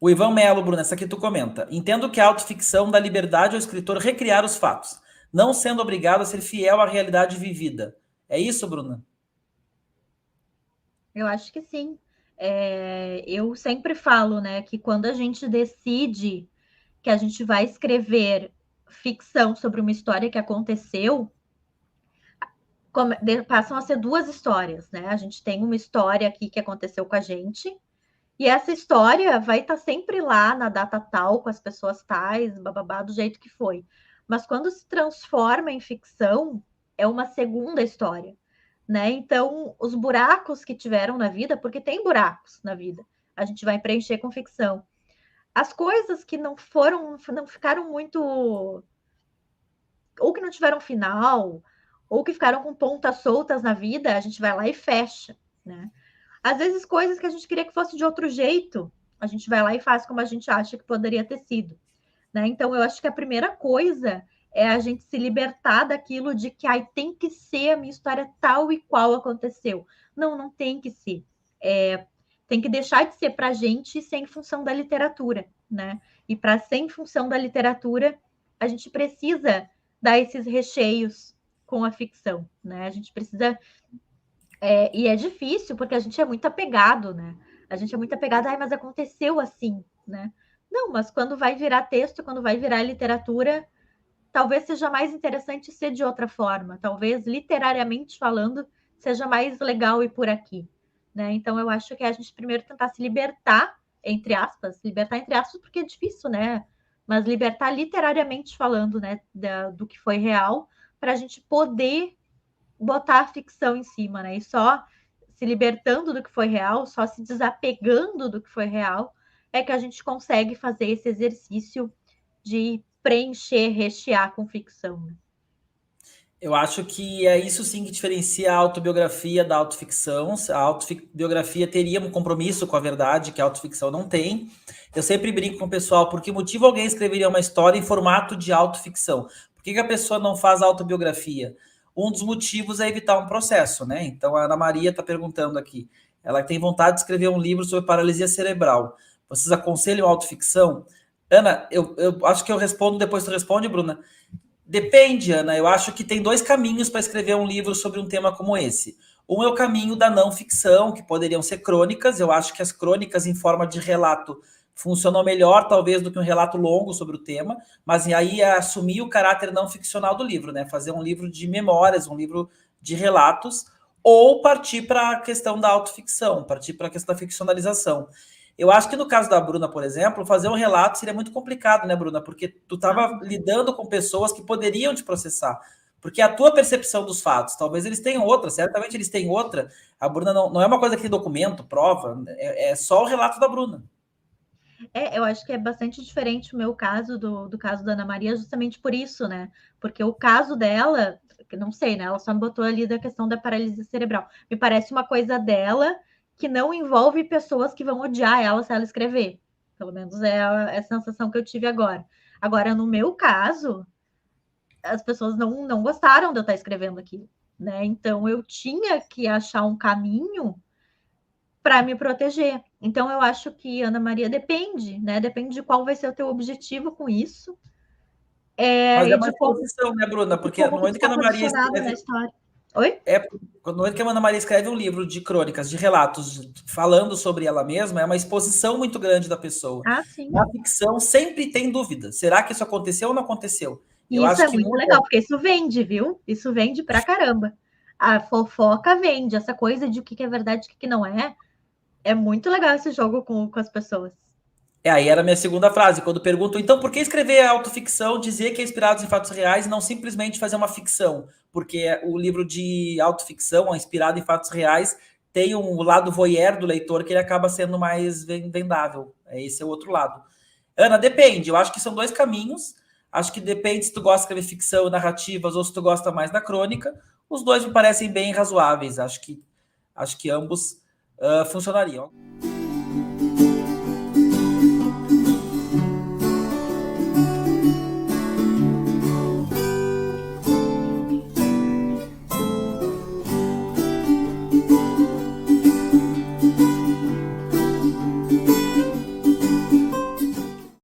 O Ivan Melo, Bruna, essa aqui tu comenta. Entendo que a autoficção dá liberdade ao escritor recriar os fatos, não sendo obrigado a ser fiel à realidade vivida. É isso, Bruna? Eu acho que sim. Eu sempre falo, né, que quando a gente decide que a gente vai escrever ficção sobre uma história que aconteceu, passam a ser duas histórias, né? A gente tem uma história aqui que aconteceu com a gente, e essa história vai estar sempre lá na data tal, com as pessoas tais, bababá, do jeito que foi. Mas quando se transforma em ficção, é uma segunda história, né? Então, os buracos que tiveram na vida, porque tem buracos na vida, a gente vai preencher com ficção. As coisas que não ficaram muito, ou que não tiveram final, ou que ficaram com pontas soltas na vida, a gente vai lá e fecha, né? Às vezes, coisas que a gente queria que fosse de outro jeito, a gente vai lá e faz como a gente acha que poderia ter sido, né? Então, eu acho que a primeira coisa é a gente se libertar daquilo de que tem que ser a minha história tal e qual aconteceu. Não, não tem que ser. Tem que deixar de ser para a gente e ser em função da literatura, né? E para ser em função da literatura, a gente precisa dar esses recheios com a ficção, né? A gente precisa e é difícil, porque a gente é muito apegado, né? A gente é muito apegado, mas aconteceu assim, né? Não, mas quando vai virar texto, quando vai virar literatura, talvez seja mais interessante ser de outra forma. Talvez, literariamente falando, seja mais legal ir por aqui, né? Então, eu acho que a gente primeiro tentar se libertar, libertar entre aspas, porque é difícil, né? Mas libertar literariamente falando, né, do que foi real, para a gente poder botar a ficção em cima, né? E só se libertando do que foi real, só se desapegando do que foi real, é que a gente consegue fazer esse exercício de preencher, rechear com ficção. Né? Eu acho que é isso sim que diferencia a autobiografia da autoficção. A autobiografia teria um compromisso com a verdade que a autoficção não tem. Eu sempre brinco com o pessoal, por que motivo alguém escreveria uma história em formato de autoficção? Por que a pessoa não faz autobiografia? Um dos motivos é evitar um processo, né? Então a Ana Maria está perguntando aqui. Ela tem vontade de escrever um livro sobre paralisia cerebral. Vocês aconselham autoficção? Ana, eu acho que eu respondo, depois tu responde, Bruna. Depende, Ana. Eu acho que tem dois caminhos para escrever um livro sobre um tema como esse. Um é o caminho da não ficção, que poderiam ser crônicas. Eu acho que as crônicas em forma de relato funcionam melhor, talvez, do que um relato longo sobre o tema, mas aí é assumir o caráter não ficcional do livro, né? Fazer um livro de memórias, um livro de relatos, ou partir para a questão da autoficção, partir para a questão da ficcionalização. Eu acho que no caso da Bruna, por exemplo, fazer um relato seria muito complicado, né, Bruna? Porque tu estava lidando com pessoas que poderiam te processar. Porque a tua percepção dos fatos, talvez eles tenham outra, certamente eles têm outra. A Bruna não é uma coisa que tem documento, prova, é só o relato da Bruna. Eu acho que é bastante diferente o meu caso do caso da Ana Maria, justamente por isso, né? Porque o caso dela, não sei, né? Ela só me botou ali da questão da paralisia cerebral. Me parece uma coisa dela que não envolve pessoas que vão odiar ela se ela escrever. Pelo menos é a sensação que eu tive agora. Agora, no meu caso, as pessoas não gostaram de eu estar escrevendo aquilo, né? Então, eu tinha que achar um caminho para me proteger. Então, eu acho que, Ana Maria, depende, né? Depende de qual vai ser o teu objetivo com isso. Mas é E uma de como, exposição, né, Bruna? de Porque no como que tu momento que a está Ana Maria posicionada na escreve. história. Oi? No momento que a Ana Maria escreve um livro de crônicas, de relatos, falando sobre ela mesma, é uma exposição muito grande da pessoa. Ah, sim. Na ficção sempre tem dúvida. Será que isso aconteceu ou não aconteceu? Eu E isso acho é que muito muda. legal, porque isso vende, viu? Isso vende pra caramba. A fofoca vende. Essa coisa de o que é verdade e o que não é. É muito legal esse jogo com as pessoas. Aí era a minha segunda frase, quando perguntam, então por que escrever autoficção, dizer que é inspirado em fatos reais e não simplesmente fazer uma ficção? Porque o livro de autoficção, inspirado em fatos reais, tem um lado voyeur do leitor que ele acaba sendo mais vendável. Esse é o outro lado. Ana, depende. Eu acho que são dois caminhos. Acho que depende se tu gosta de escrever ficção e narrativas ou se tu gosta mais da crônica. Os dois me parecem bem razoáveis. Acho que ambos funcionariam.